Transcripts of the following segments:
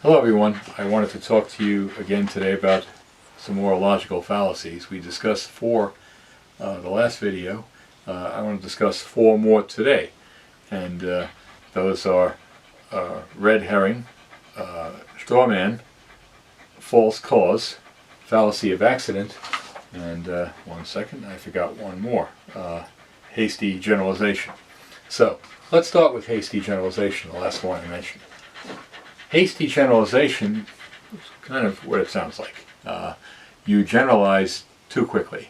Hello everyone, I wanted to talk to you again today about some more logical fallacies. We discussed four the last video. I want to discuss four more today, and those are red herring, strawman, false cause, fallacy of accident, and one second, I forgot one more, hasty generalization. So let's start with hasty generalization, the last one I mentioned. Hasty generalization is kind of what it sounds like. You generalize too quickly.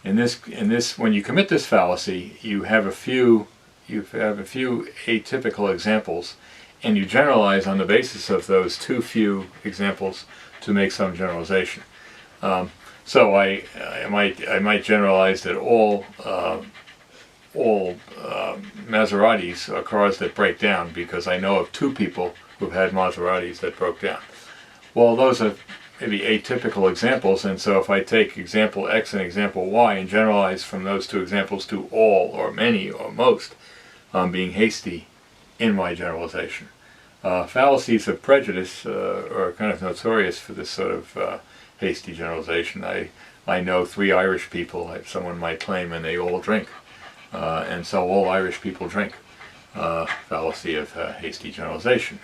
In this, when you commit this fallacy, you have a few atypical examples, and you generalize on the basis of those too few examples to make some generalization. So I might generalize that all Maseratis are cars that break down because I know of two people who've had Maseratis that broke down. Well, those are maybe atypical examples, and so if I take example X and example Y and generalize from those two examples to all or many or most, I'm being hasty in my generalization. Fallacies of prejudice are kind of notorious for this sort of hasty generalization. I know 3 Irish people, like someone might claim, and they all drink. And so all Irish people drink. Fallacy of hasty generalization.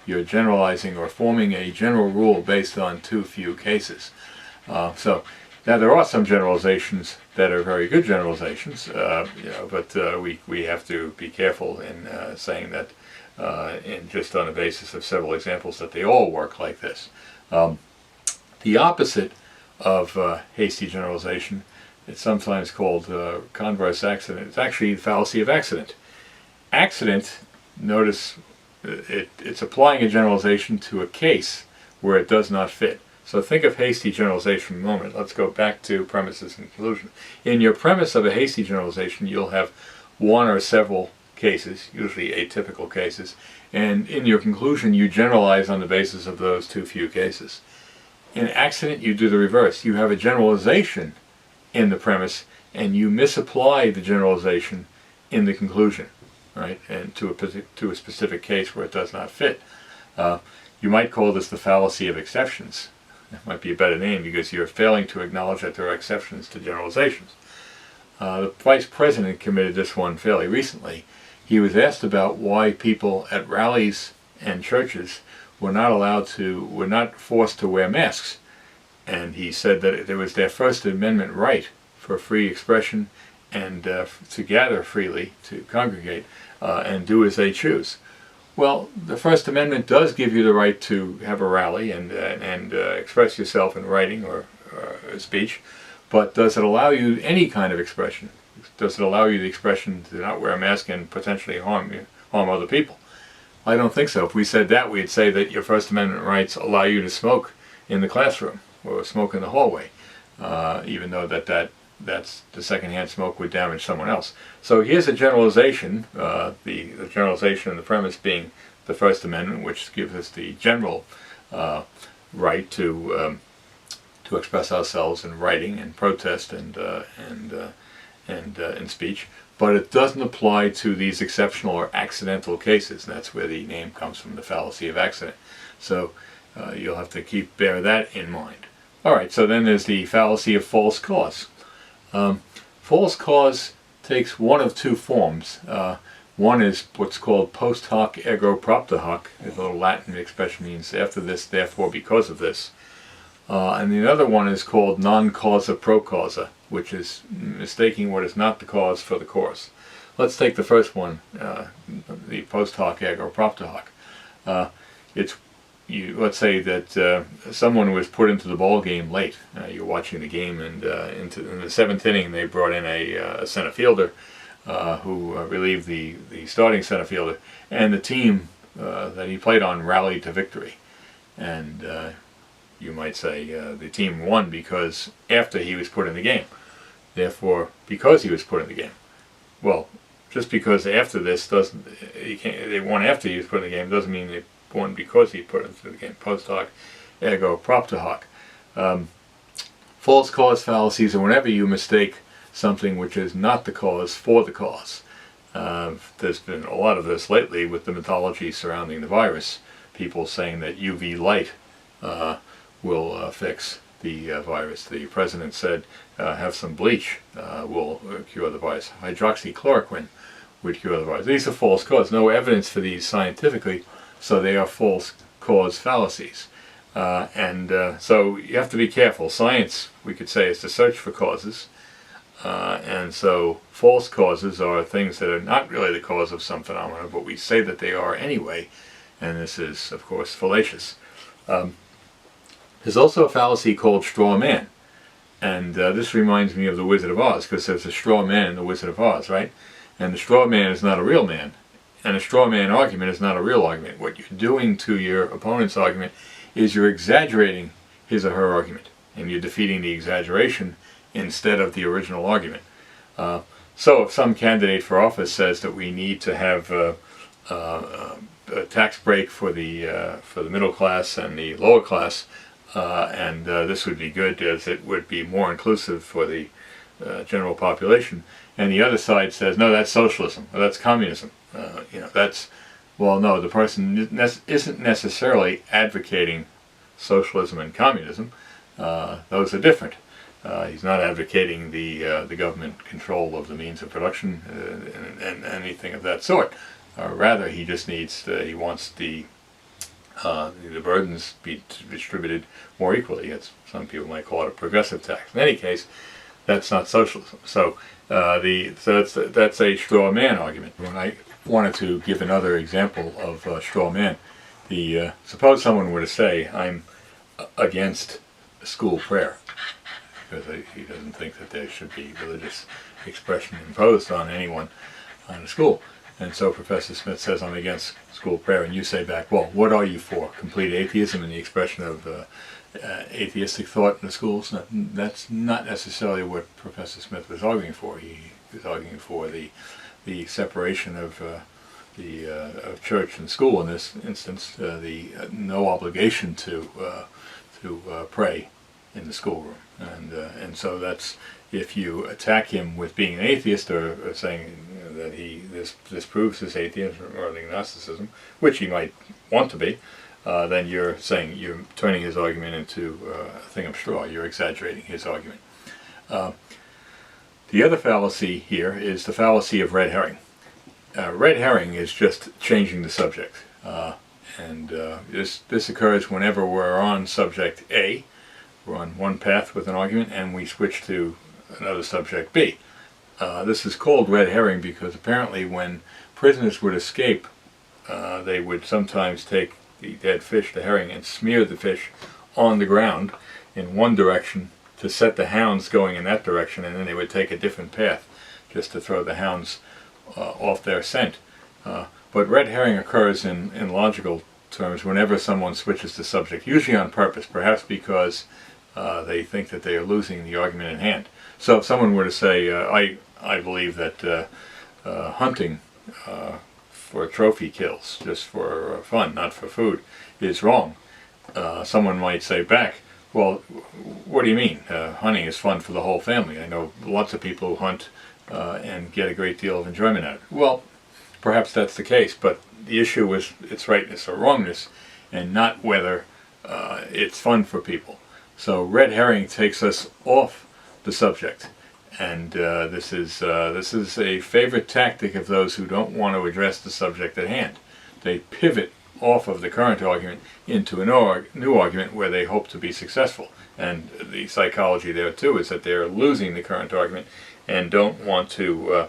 You're generalizing or forming a general rule based on too few cases. So now there are some generalizations that are very good generalizations, but we have to be careful in saying that just on the basis of several examples that they all work like this. The opposite of hasty generalization, it's sometimes called converse accident. It's actually the fallacy of accident. Accident, notice it's applying a generalization to a case where it does not fit. So think of hasty generalization for a moment. Let's go back to premises and conclusion. In your premise of a hasty generalization, you'll have one or several cases, usually atypical cases, and in your conclusion you generalize on the basis of those too few cases. In accident, you do the reverse. You have a generalization in the premise, and you misapply the generalization in the conclusion, right? And to a specific case where it does not fit. You might call this the fallacy of exceptions. That might be a better name because you're failing to acknowledge that there are exceptions to generalizations. The Vice President committed this one fairly recently. He was asked about why people at rallies and churches were not forced to wear masks. And he said that it was their First Amendment right for free expression and to gather freely, to congregate, and do as they choose. Well, the First Amendment does give you the right to have a rally and express yourself in writing or speech, but does it allow you any kind of expression? Does it allow you the expression to not wear a mask and potentially harm other people? I don't think so. If we said that, we'd say that your First Amendment rights allow you to smoke in the classroom or smoke in the hallway, even though that's the secondhand smoke would damage someone else. So here's a generalization, the generalization in the premise being the First Amendment, which gives us the general right to express ourselves in writing and protest and in speech, but it doesn't apply to these exceptional or accidental cases, and that's where the name comes from, the fallacy of accident. So you'll have to bear that in mind. Alright, so then there's the fallacy of false cause. False cause takes one of two forms. One is what's called post hoc ergo propter hoc. A little Latin expression means after this, therefore because of this. And the other one is called non causa pro causa, which is mistaking what is not the cause for the cause. Let's take the first one, the post hoc ergo propter hoc. Let's say that someone was put into the ball game late. You're watching the game, and in the 7th inning they brought in a center fielder who relieved the starting center fielder, and the team that he played on rallied to victory. And you might say the team won because after he was put in the game. Therefore, because he was put in the game. Well, just because after this they won after he was put in the game doesn't mean they won because he put into the game. Post hoc ergo propter hoc. False cause fallacies are whenever you mistake something which is not the cause for the cause. There's been a lot of this lately with the mythology surrounding the virus. people saying that UV light will fix the virus. The president said have some bleach will cure the virus. Hydroxychloroquine would cure the virus. These are false causes. No evidence for these scientifically, so they are false cause fallacies. So you have to be careful. Science, we could say, is to search for causes. And so false causes are things that are not really the cause of some phenomena, but we say that they are anyway. And this is, of course, fallacious. There's also a fallacy called straw man. And this reminds me of the Wizard of Oz, because there's a straw man in the Wizard of Oz, right? And the straw man is not a real man. And a straw man argument is not a real argument. What you're doing to your opponent's argument is you're exaggerating his or her argument. And you're defeating the exaggeration instead of the original argument. So if some candidate for office says that we need to have a tax break for the middle class and the lower class, and this would be good as it would be more inclusive for the general population, and the other side says, no, that's socialism, or that's communism. Well, no, the person isn't necessarily advocating socialism and communism. Those are different. He's not advocating the government control of the means of production and anything of that sort. Rather, he just needs he wants the burdens be distributed more equally. Some people might call it a progressive tax. In any case, that's not socialism. So that's a straw man argument. When I wanted to give another example of straw man, suppose someone were to say, I'm against school prayer, because he doesn't think that there should be religious expression imposed on anyone on a school. And so Professor Smith says, I'm against school prayer, and you say back, well, what are you for? Complete atheism and the expression of atheistic thought in the schools? No, that's not necessarily what Professor Smith was arguing for. He was arguing for the separation of church and school in this instance, the no obligation to pray in the schoolroom. And so that's, if you attack him with being an atheist, or saying that this proves his atheism or agnosticism, which he might want to be, then you're turning his argument into a thing of straw. You're exaggerating his argument. The other fallacy here is the fallacy of red herring. Red herring is just changing the subject. This occurs whenever we're on subject A. We're on one path with an argument and we switch to another subject B. This is called red herring because apparently when prisoners would escape, they would sometimes take the dead fish, the herring, and smear the fish on the ground in one direction to set the hounds going in that direction, and then they would take a different path just to throw the hounds off their scent. But red herring occurs in logical terms whenever someone switches the subject, usually on purpose, perhaps because they think that they are losing the argument in hand. So if someone were to say, I believe that hunting for trophy kills, just for fun, not for food, is wrong, someone might say back, well, what do you mean? Hunting is fun for the whole family. I know lots of people who hunt and get a great deal of enjoyment out of it. Well, perhaps that's the case, but the issue is its rightness or wrongness, and not whether it's fun for people. So red herring takes us off the subject, and this is a favorite tactic of those who don't want to address the subject at hand. They pivot off of the current argument into a new argument where they hope to be successful. And the psychology there too is that they're losing the current argument and don't want to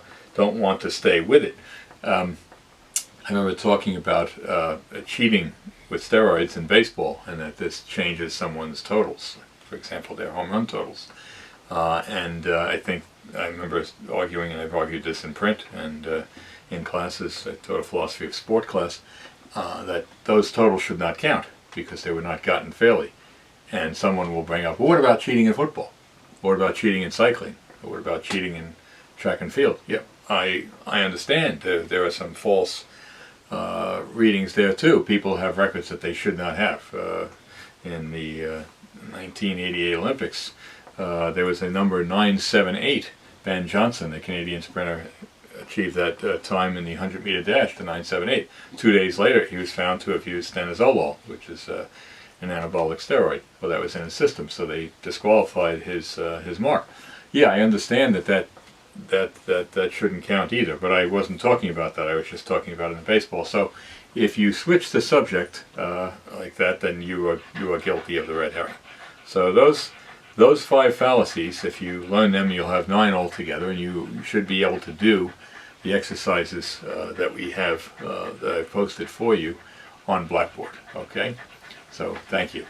stay with it. I remember talking about cheating with steroids in baseball, and that this changes someone's totals. For example, their home run totals. I remember arguing, and I've argued this in print and in classes. I taught a philosophy of sport class, that those totals should not count because they were not gotten fairly. And someone will bring up, well, what about cheating in football? What about cheating in cycling? Or what about cheating in track and field? Yep, I understand there are some false readings there too. People have records that they should not have. In the 1988 Olympics, there was a number 978. Ben Johnson, the Canadian sprinter, achieved that time in the 100-meter dash, the 9.78. 2 days later, he was found to have used stanozolol, which is an anabolic steroid. Well, that was in his system, so they disqualified his mark. Yeah, I understand that shouldn't count either, but I wasn't talking about that. I was just talking about it in baseball. So if you switch the subject like that, then you are guilty of the red herring. So those 5 fallacies, if you learn them, you'll have 9 altogether, and you should be able to do the exercises that we have that I've posted for you on Blackboard. Okay? So thank you.